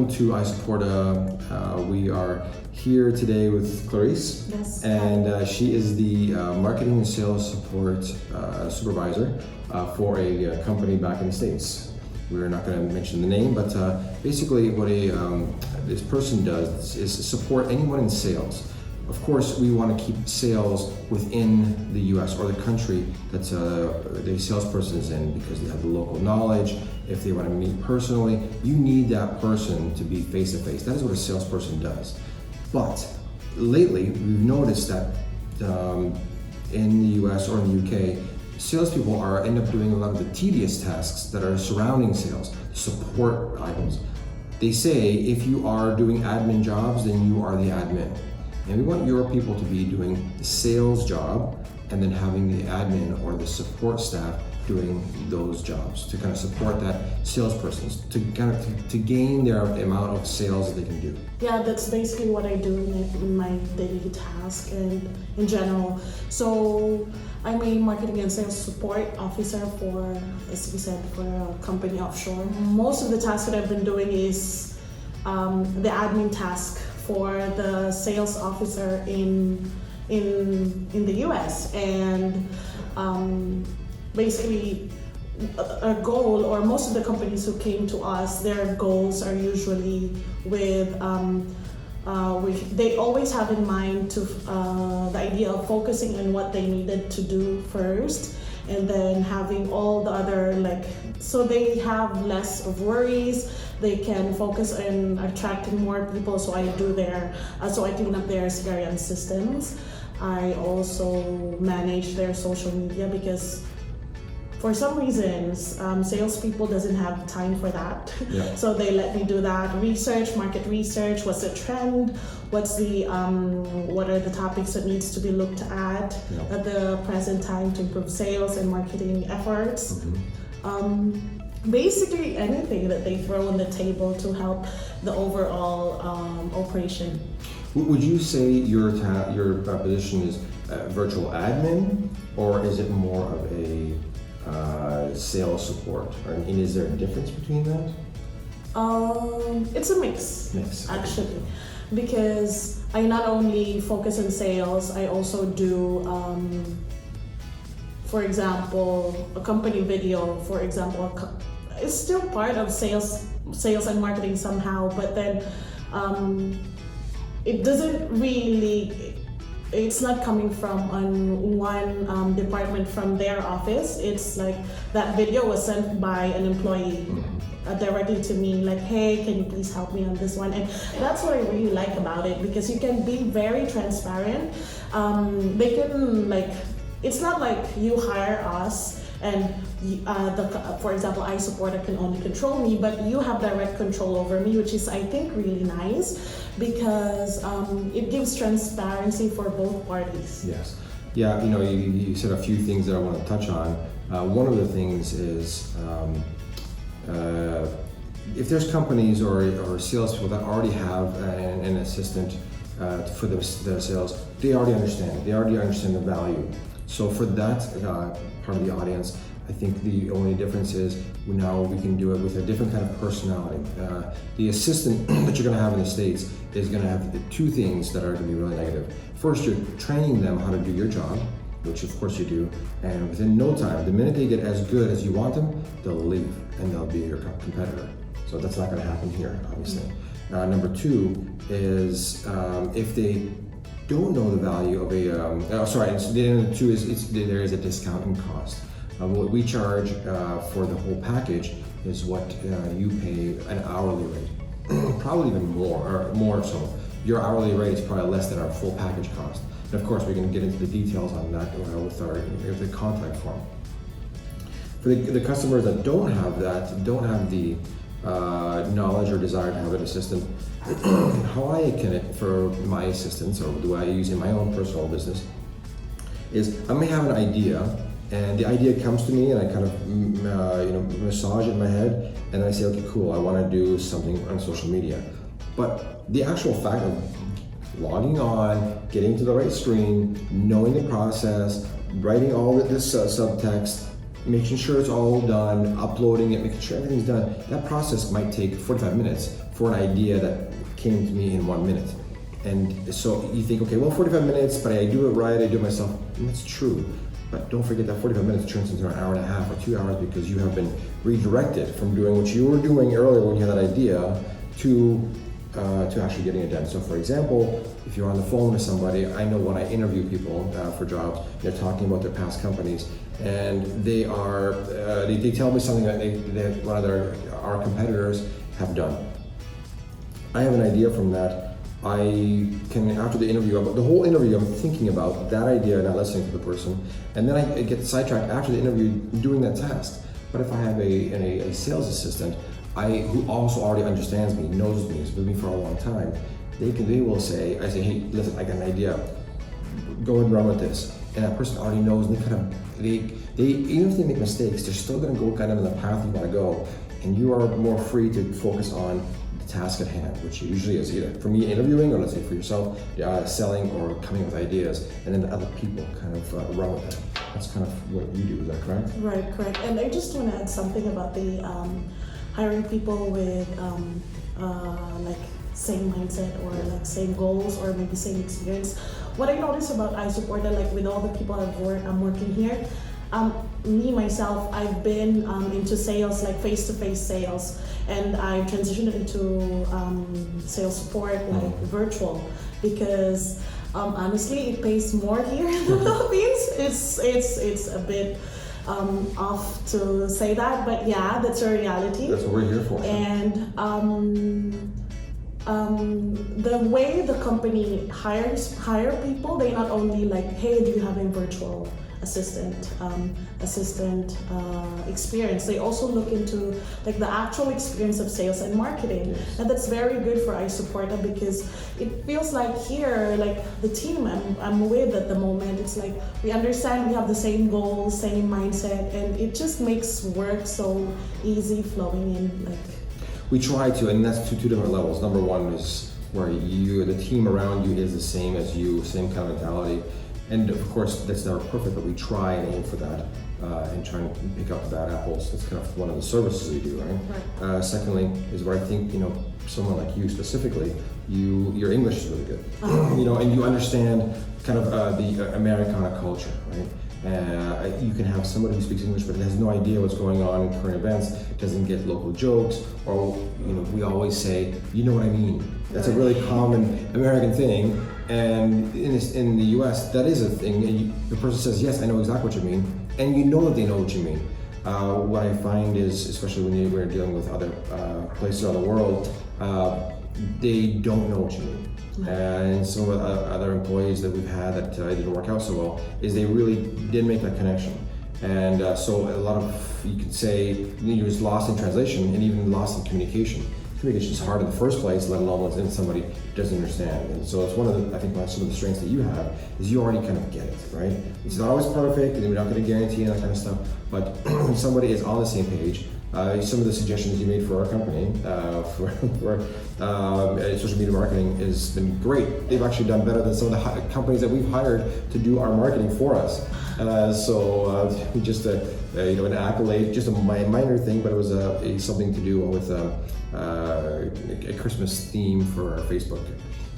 welcome to iSupport. We are here today with Clarice. Yes. And she is the marketing and sales support supervisor for a company back in the States. We're not going to mention the name, but basically what this person does is support anyone in sales. Of course, we want to keep sales within the US or the country that the salesperson is in, because they have the local knowledge. If they want to meet personally, you need that person to be face to face. That is what a salesperson does. But lately, we've noticed that in the US or in the UK, salespeople end up doing a lot of the tedious tasks that are surrounding sales, support items. They say if you are doing admin jobs, then you are the admin. And we want your people to be doing the sales job and then having the admin or the support staff doing those jobs to kind of support that salesperson to gain their amount of sales that they can do. Yeah, that's basically what I do in my daily task and in general. So I'm a marketing and sales support officer for, as we said, for a company offshore. Most of the tasks that I've been doing is the admin task for the sales officer in the US, and basically a goal, or most of the companies who came to us, their goals are usually with they always have in mind the idea of focusing on what they needed to do first, and then having all the other, so they have less of worries. They can focus on attracting more people. So I clean up their CRM systems. I also manage their social media, because for some reasons, salespeople doesn't have time for that. Yeah. So they let me do that market research. What's the trend? What are the topics that needs to be looked at at the present time to improve sales and marketing efforts? Mm-hmm. Basically anything that they throw on the table to help the overall operation. Would you say your position is virtual admin, or is it more of a sales support? And is there a difference between that? It's a mix. Actually, because I not only focus on sales, I also do, for example, a company video. For example, it's still part of sales and marketing somehow, but then it doesn't really. It's not coming from one department from their office. It's like that video was sent by an employee directly to me, like, hey, can you please help me on this one? And that's what I really like about it, because you can be very transparent. They can, it's not like you hire us and for example, iSupport can only control me, but you have direct control over me, which is, I think, really nice, because it gives transparency for both parties. Yes. Yeah, you said a few things that I want to touch on. One of the things is if there's companies or salespeople that already have an assistant for the sales, they already understand it. They already understand the value. So for that part of the audience, I think the only difference is now we can do it with a different kind of personality. The assistant that you're going to have in the States is going to have two things that are going to be really negative. First, you're training them how to do your job, which of course you do, and within no time, the minute they get as good as you want them, they'll leave and they'll be your competitor. So that's not going to happen here, obviously. Number two is if they don't know the value of two is there is a discount in cost. What we charge for the whole package is what you pay an hourly rate, probably even more so. Your hourly rate is probably less than our full package cost. And of course, we can get into the details on that with the contact form. For the customers that don't have the knowledge or desire to have an assistant, how I can it for my assistants, or do I use in my own personal business, is I may have an idea, and the idea comes to me, and I kind of massage it in my head, and I say, okay, cool, I want to do something on social media. But the actual fact of logging on, getting to the right screen, knowing the process, writing all this subtext, making sure it's all done, uploading it, making sure everything's done, that process might take 45 minutes for an idea that came to me in 1 minute. And so you think, okay, well, 45 minutes, but I do it right, I do it myself. And that's true. But don't forget that 45 minutes turns into an hour and a half or 2 hours because you have been redirected from doing what you were doing earlier when you had that idea to actually getting it done. So for example, if you're on the phone with somebody, I know when I interview people for jobs, they're talking about their past companies, and they tell me something that one of our competitors have done. I have an idea from that. I can, after the interview, the whole interview, I'm thinking about that idea, not listening to the person, and then I get sidetracked after the interview doing that task. But if I have a sales assistant who also already understands me, knows me, is with me for a long time, they will say, I say, hey, listen, I got an idea, go and run with this. And that person already knows, and they even if they make mistakes, they're still gonna go kind of in the path you wanna go. And you are more free to focus on the task at hand, which usually is either, for me, interviewing, or let's say for yourself, selling or coming up with ideas, and then the other people kind of run with it. That's kind of what you do, is that correct? Right, correct. And I just wanna add something about the hiring people with like same mindset or like same goals or maybe same experience. What I noticed about iSupport, like with all the people I'm working here, me myself, I've been into sales, like face-to-face sales, and I transitioned into sales support, like virtual, because honestly, it pays more here in the Philippines. It's a bit off to say that, but yeah, that's a reality. That's what we're here for. And the way the company hire people, they not only like, hey, do you have a virtual assistant experience, they also look into like the actual experience of sales and marketing. Yes. And that's very good for iSupport because it feels like here, like the team I'm with at the moment, it's like we understand, we have the same goals, same mindset, and it just makes work so easy flowing in. Like, we try to, and that's two different levels. Number one is where the team around you is the same as you, same kind of mentality. And of course, that's never perfect, but we try and aim for that and try and pick up the bad apples. That's kind of one of the services we do, right? Secondly, is where I think, someone like you specifically, your English is really good, and you understand kind of the Americana culture, right? You can have somebody who speaks English but has no idea what's going on in current events, doesn't get local jokes, or we always say, you know what I mean. That's a really common American thing, and in the US, that is a thing. And the person says, yes, I know exactly what you mean, and you know that they know what you mean. What I find is, especially when we're dealing with other places around the world, they don't know what you mean. And some of the other employees that we've had that didn't work out so well is they really didn't make that connection. And so a lot of, you could say, you're just lost in translation and even lost in communication. Communication is hard in the first place, let alone when somebody doesn't understand. And so it's one of the, I think some of the strengths that you have is you already kind of get it, right? It's not always perfect, and we're not going to guarantee that kind of stuff, but when somebody is on the same page, some of the suggestions you made for our company for social media marketing has been great. They've actually done better than some of the companies that we've hired to do our marketing for us. Just an accolade, just a minor thing, but it was something to do with a Christmas theme for our Facebook.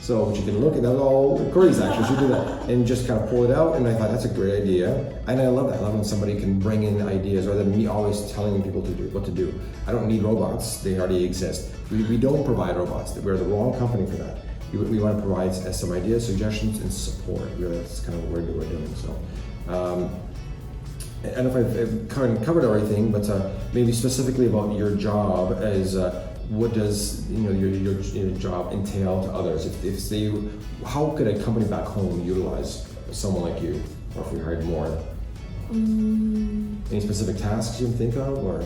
So what you can look at, that was all Corey's actually, she did that, and just kind of pull it out, and I thought that's a great idea, and I love that. I love when somebody can bring in ideas rather than me always telling people what to do. I don't need robots, they already exist. We don't provide robots, we're the wrong company for that. We want to provide some ideas, suggestions, and support. Really, that's kind of what we're doing. So, I don't know if I've covered everything, but maybe specifically about your job as what does your job entail to others? How could a company back home utilize someone like you, or if we hired more? Any specific tasks you can think of, or?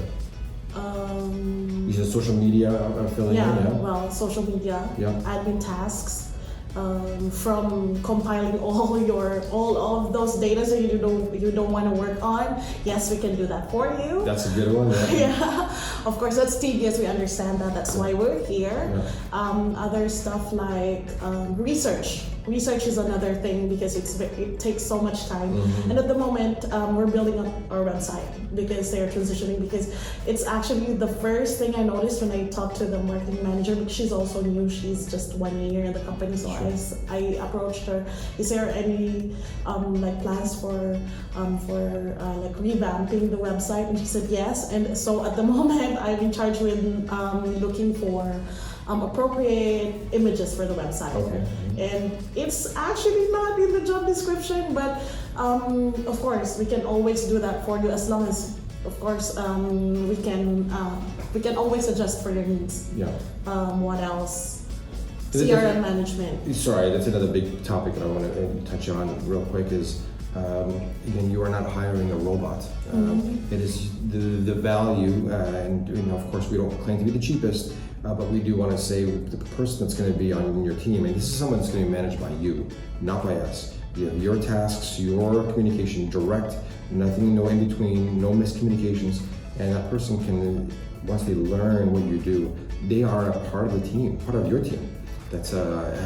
You said social media affiliate. Well, social media, admin tasks. From compiling all of those data that you don't want to work on. Yes, we can do that for you. That's a good one. Yeah, of course that's tedious. We understand that. That's why we're here. Yeah. Other stuff like research. research is another thing because it takes so much time. Mm-hmm. And at the moment, we're building up our website because they're transitioning. Because it's actually the first thing I noticed when I talked to the marketing manager. Because she's also new; she's just 1 year in the company. So I approached her. Is there any like plans for like revamping the website? And she said yes. And so at the moment, I'm in charge with looking for appropriate images for the website. Okay. And it's actually not in the job description, but of course we can always do that for you, as long as, of course, we can always adjust for your needs. Yeah. What else? CRM management. Sorry, that's another big topic that I want to touch on real quick. Is again, you are not hiring a robot. It is the value, and of course, we don't claim to be the cheapest. But we do want to say the person that's going to be on your team, and this is someone that's going to be managed by you, not by us. You have your tasks, your communication direct, nothing, no in between, no miscommunications, and that person can, once they learn what you do, they are a part of the team, part of your team that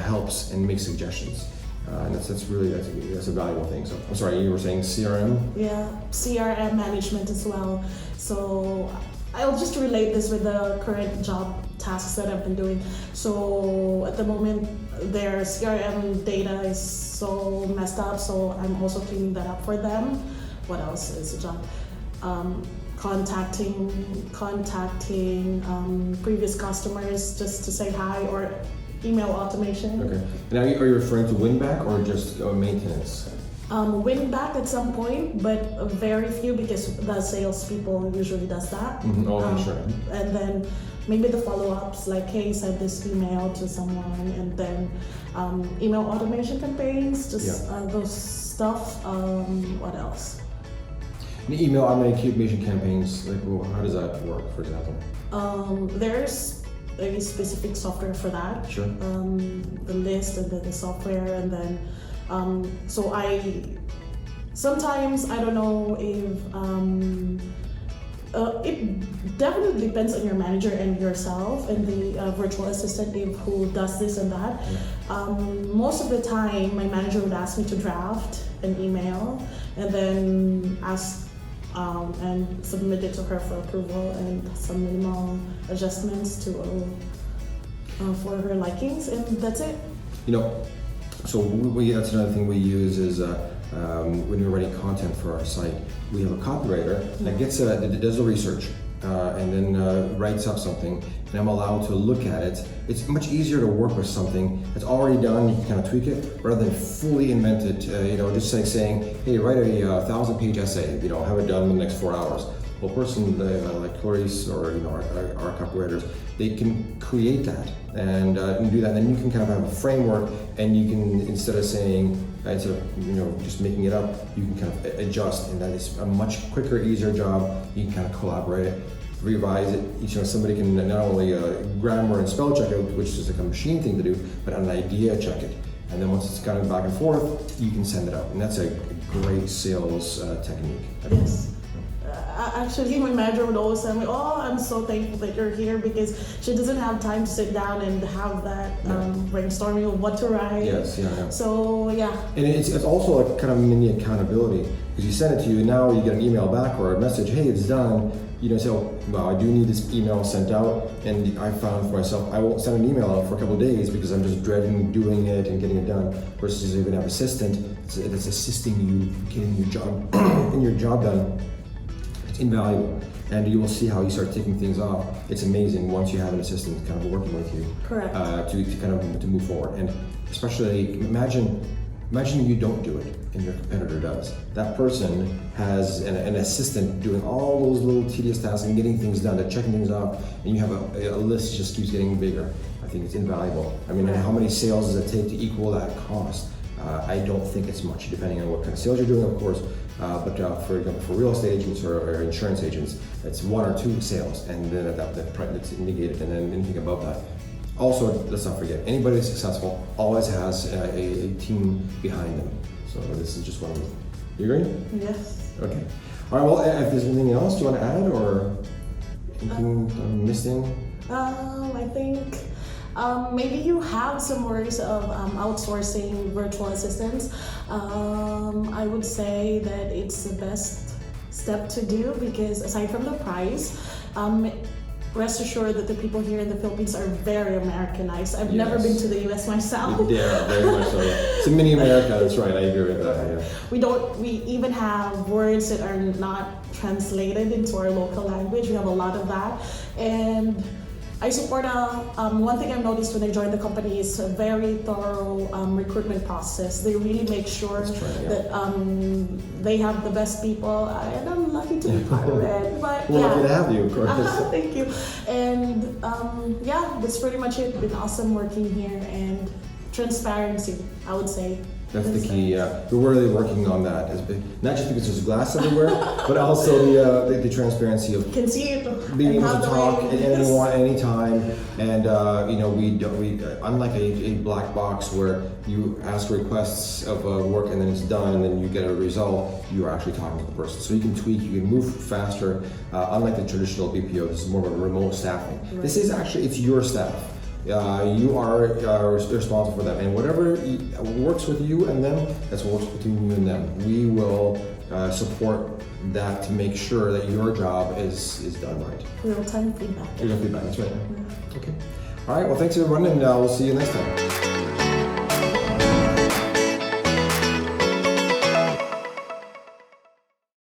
helps and makes suggestions. And that's a valuable thing. So I'm sorry, you were saying CRM? Yeah, CRM management as well. So I'll just relate this with the current job tasks that I've been doing. So at the moment, their CRM data is so messed up, so I'm also cleaning that up for them. What else is the job? Contacting previous customers just to say hi, or email automation. Okay. Now, are you referring to win back or just maintenance? Win back at some point, but very few, because the salespeople usually does that. Mm-hmm. Oh, sure. And then maybe the follow-ups, like, hey, send this email to someone, and then email automation campaigns, just those stuff. What else? The email automation campaigns, like, well, how does that work, for example? There's a specific software for that. Sure. The list and then the software, and then so sometimes I don't know if it definitely depends on your manager and yourself and the virtual assistant, who does this and that. Most of the time, my manager would ask me to draft an email and then ask and submit it to her for approval and some minimal adjustments to for her likings, and that's it. So that's another thing we use is when we're writing content for our site, we have a copywriter that that does the research and then writes up something, and I'm allowed to look at it. It's much easier to work with something that's already done. You can kind of tweak it rather than fully invent it. Just like saying, hey, write a 1,000-page essay. Have it done in the next 4 hours. Well, person like Clarice or our copywriters, they can create that and do that. Then you can kind of have a framework, and you can, instead of just making it up, you can kind of adjust, and that is a much quicker, easier job. You can kind of collaborate it, revise it. Somebody can not only grammar and spell check it, which is like a machine thing to do, but an idea check it. And then once it's gone back and forth, you can send it out, and that's a great sales technique. Yes. Actually, my manager would always tell me, "Oh, I'm so thankful that you're here," because she doesn't have time to sit down and have that brainstorming of what to write. Yes, yeah. So yeah. And it's also like kind of mini accountability, because you send it to you, now you get an email back or a message, hey, it's done. You don't say, oh, well, I do need this email sent out, and I found for myself, I won't send an email out for a couple of days because I'm just dreading doing it and getting it done. Versus you can have an assistant that's assisting you getting your job and your job done. Invaluable, and you will see how you start taking things off. It's amazing once you have an assistant kind of working with you. Correct. To move forward, and especially imagine you don't do it and your competitor does. That person has an assistant doing all those little tedious tasks and getting things done, they're checking things off, and you have a list that just keeps getting bigger. I think it's invaluable. I mean, and how many sales does it take to equal that cost? I don't think it's much, depending on what kind of sales you're doing, of course. But for example, for real estate agents or insurance agents, it's 1 or 2 sales, and then that's indicated, and then anything above that. Also, let's not forget, anybody that's successful always has a team behind them. So this is just one of them. You agree? Yes. Okay. All right. Well, if there's anything else, do you want to add, or anything I'm missing? I think Maybe you have some worries of outsourcing virtual assistants. I would say that it's the best step to do because aside from the price, rest assured that the people here in the Philippines are very Americanized. I've never been to the US myself. Yeah, very much so. Yeah. It's a mini America. That's right. I agree with that. Yeah. We even have words that are not translated into our local language. We have a lot of that. And I support one thing I've noticed when I joined the company is a very thorough recruitment process. They really make sure that they have the best people, and I'm lucky to be part of it. But We're lucky to have you, of course. Thank you. And that's pretty much it. It's been awesome working here, and transparency, I would say. That's the key. We're really working on that. Not just because there's glass everywhere, but also the transparency of can see it, being able to talk at anyone, anytime, and we unlike a black box where you ask requests of work and then it's done and then you get a result. You are actually talking to the person, so you can tweak, you can move faster. Unlike the traditional BPO, this is more of a remote staffing. Right. This is actually it's your staff. You are responsible for them, and whatever works with you and them, that's what works between you and them. We will support that to make sure that your job is done right. Real-time feedback. Real-time feedback, that's right. Yeah. Okay. All right, well, thanks everyone, and we'll see you next time.